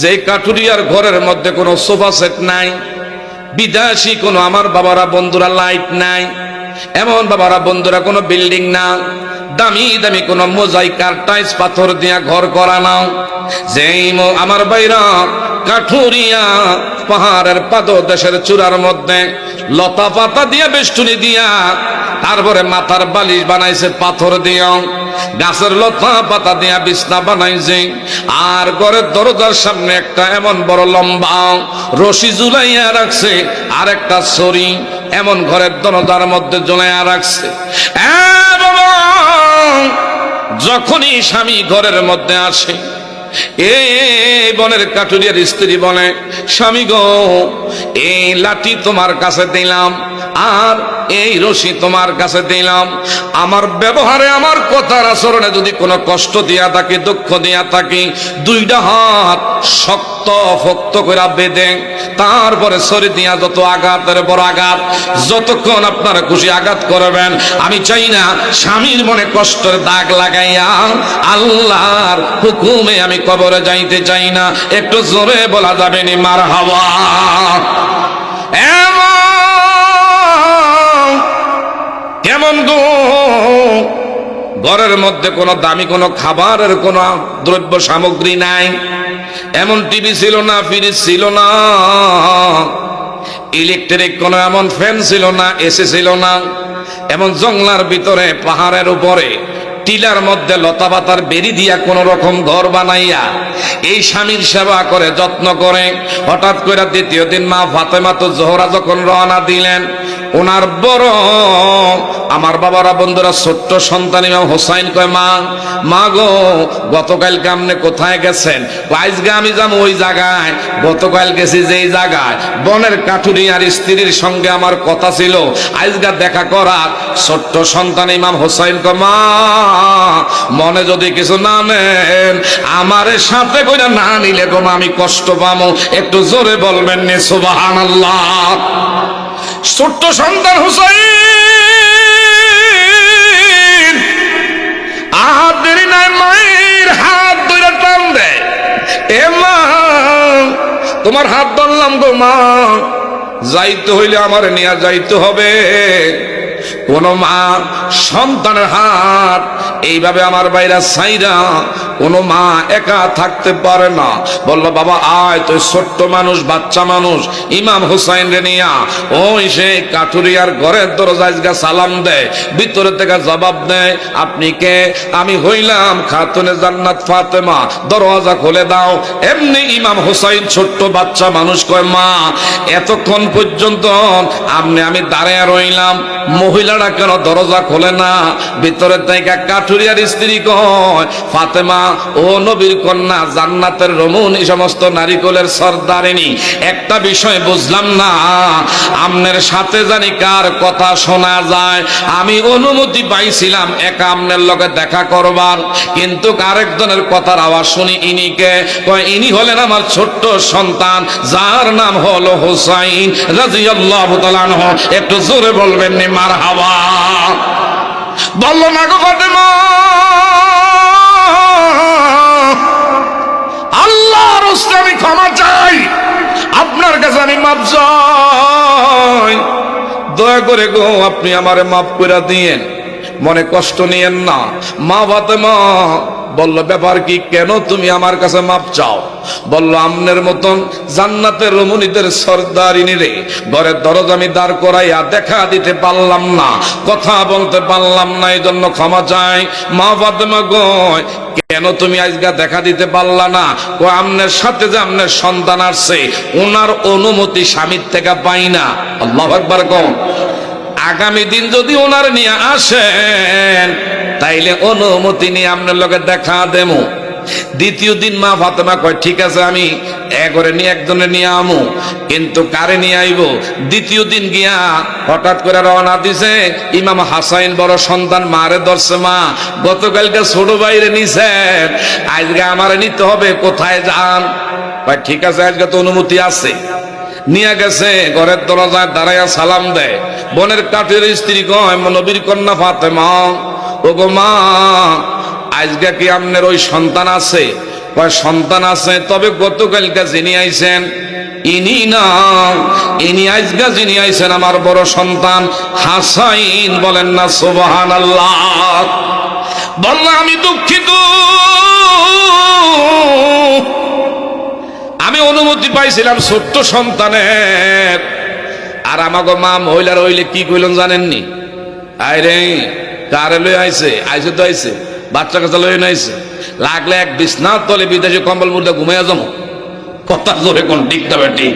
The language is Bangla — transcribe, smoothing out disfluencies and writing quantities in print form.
যে কাঠুরিয়ার ঘরের মধ্যে কোনো সোফা সেট নাই, বিদেশি কোনো আমার বাবারা বন্ধুরা লাইট নাই, এমন বাবারা বন্ধুরা কোনো বিল্ডিং না, দামি দামি কোনো মোজাইকার টাইলস পাথর দিয়া ঘর করা নাও, যেই আমার বাইরা কাঠুরিয়া পাহাড়ের পাদদেশের চূড়ার মধ্যে লতা পাতা দিয়া বেষ্টনী দিয়া, তারপরে মাথার বালিশ বানাইছে পাথর দিয়া, গাছের লতা পাতা দিয়া বিছনা বানাইছে, আর ঘরের দরজার সামনে একটা এমন বড় লম্বা রশি ঝুলাইয়া রাখছে, আর একটা ছড়ি এমন ঘরের দরজার মধ্যে ঝুলাইয়া রাখছে। যখনই স্বামী ঘরের মধ্যে আসে, এই বনের কাঠুরিয়ার স্ত্রী বলে, স্বামী গো, এই লাঠি তোমার কাছে দিলাম, আর এই রশি তোমার কাছে দিলাম, আমার ব্যবহারে আমার কথার আচরণে যদি কোনো কষ্ট দিয়া থাকি, দুঃখ দিয়া থাকি, দুইটা হাত শক্ত ফক্ত করে বেঁধে তারপরে ছড়ি দিয়া যত আঘাতের বড় আঘাত, যতক্ষণ আপনারা খুশি আঘাত করবেন, আমি চাই না স্বামীর মনে কষ্টের দাগ লাগাইয়া আল্লাহর হুকুমে আমি কবরে যাইতে চাই না। একটু জোরে বলা যাবে নি মারহাবা? কেমন গো, ঘরের মধ্যে কোনো দামি কোনো খাবারের কোনো দ্রব্য সামগ্রী নাই, এমন টিভি ছিল না, ফ্রিজ ছিল না, ইলেকট্রিক কোনো এমন ফ্যান ছিল না, এসি ছিল না, এমন জঙ্গলার ভিতরে পাহাড়ের উপরে টিলার মধ্যে লতা পাতার বেরি দিয়া কোন রকম ঘর বানাইয়া এই স্বামীর সেবা করে যত্ন করে, হঠাৎ করে দ্বিতীয় দিন মা ফাতেমা তো জোহরা যখন রওনা দিলেন, ওনার বড় আমার বাবারা বন্ধুরা ছোট্ট সন্তান ইমাম হোসাইন কয়, মা গো, গতকালকে আপনি কোথায় গেছেন? আজকে আমি যাবো ওই জায়গায়, গতকাল গেছি যেই জায়গায় বনের কাঠুরিয়ার স্ত্রীর সঙ্গে আমার কথা ছিল, আজকে দেখা করার। ছোট্ট সন্তান ইমাম হোসাইন কয়, মা মনে যদি কিছু না নেন, আমার সাথে কইরা না নিলে গো আমি কষ্ট পাবো। একটু জোরে বলবেন নি সুবহানাল্লাহ? ছোট্ট সন্তান হুসাইন আর দেরি নাই, মায়ের হাত ধরে টান দেয়, এ মা তোমার হাত ধরলাম গো মা, যাইতে হইলে আমার নিয়ে যাইতে হবে। কোন মা সন্তানের হাত এইভাবে আমার বাইরা সাইরা কোন মা একা থাকতে পারে না। বললো, বাবা আয়, তুই ছোট্ট মানুষ, বাচ্চা মানুষ, ইমাম হুসাইন রে নিয়া ওই সে কাঠুরিয়ার ঘরের দরজায় সালাম দেয়, ভিতরে থেকে জবাব দেয়, আপনি কে? আমি হইলাম খাতুনে জান্নাত ফাতেমা, দরজা খুলে দাও। এমনি ইমাম হুসাইন ছোট্ট বাচ্চা মানুষ কয়, মা এতক্ষণ পর্যন্ত আমি দাঁড়ায় রইলাম, মহিলারা কেন দরজা খোলে না? ভিতরে থেকে কাঠুরিয়ার স্ত্রী কয়, ফাতেমা ও নবীর কন্যা, জান্নাতের রমুন, এই সমস্ত নারীকুলের সর্দারিনী, একটা বিষয় বুঝলাম না, আমনের সাথে জানি কার কথা শোনা যায়। আমি অনুমতি পাইছিলাম একা আমনের লগে দেখা করবার, কিন্তু আরেকজনের কথার আওয়াজ শুনি। ইনিকে? কয়, ইনি হলেন আমার ছোট্ট সন্তান, যার নাম হলো হুসাইন রাদিয়াল্লাহু তাআলা আনহু। একটু জোরে বলবেন নি মারহাবা? বললো, না গো ফাতেমা, আল্লাহর রাস্তে আমি ক্ষমা চাই, আপনার কাছে আমি মাপ চাই, দয়া করে গো আপনি আমারে মাফ করে দিয়েন, মনে কষ্ট নিয়েন না। মা ফাতেমা বলল, ব্যাপার কি, কেন তুমি আমার কাছে মাপ চাও? বলল, আমনের মতন জান্নাতের রমণীদের সর্দারিনী রে ঘরের দরজা আমি দাঁড় করাইয়া দেখা দিতে পারলাম না, কথা বলতে পারলাম না, এই জন্য ক্ষমা চাই। মা ফাতেমা গয়, কেন তুমি আজকে দেখা দিতে পারলা না? আমনের সাথে যে আমনের সন্তান আসছে, ওনার অনুমতি স্বামীর থেকে পাই না। আল্লাহু আকবার কও। আগামী দিন যদি ওনার নিয়ে আসেন, তাইলে অনুমতি নিয়ে আপনার লগে দেখা দেবো। দ্বিতীয় দিন মা ফাতেমা কয়, ঠিক আছে, আমি একরে নিয়ে একজনে নিয়ে আমু, কিন্তু কারে নিয়ে আইব? দ্বিতীয় দিন গিয়া হঠাৎ করে রওনা দিছে ইমাম হাসাইন, বড় সন্তান, মারে ধরছে, মা গতকালকে ছোট ভাইরে নিছেন, আজকে আমারে নিতে হবে, কোথায় যান? কয়, ঠিক আছে, আজকে তো অনুমতি আছে। নিয়ে গেছে, ঘরের দরজায় দাঁড়াইয়া সালাম দেয়। বনের কাঠের স্ত্রী কয়, নবীর কন্যা ফাতেমা, ও গো মা, আজকে কি আপনার ওই সন্তান আছে? কয় সন্তান আছে, তবে গতকালকে যিনি আইছেন ইনি না, ইনি আজকে যিনি আইছেন আমার বড় সন্তান হাসাইন। বলেন না সুবহানাল্লাহ। বললাম আমি দুঃখিত, আমি অনুমতি পাইছিলাম ছোট্ট সন্তানের। আর আমাকে মা মহিলার হইলে কি কইলেন জানেননি? আরে কারে লই আইছে, আইছে তো আইছে, বাচ্চা কাচ্চা লই নাইছে, লাগলে এক বিছনার তলে বিদেশি কম্বল মুর্দা ঘুমাইয়া যাবো। কথা জোরে কোন ঠিক তবে ঠিক।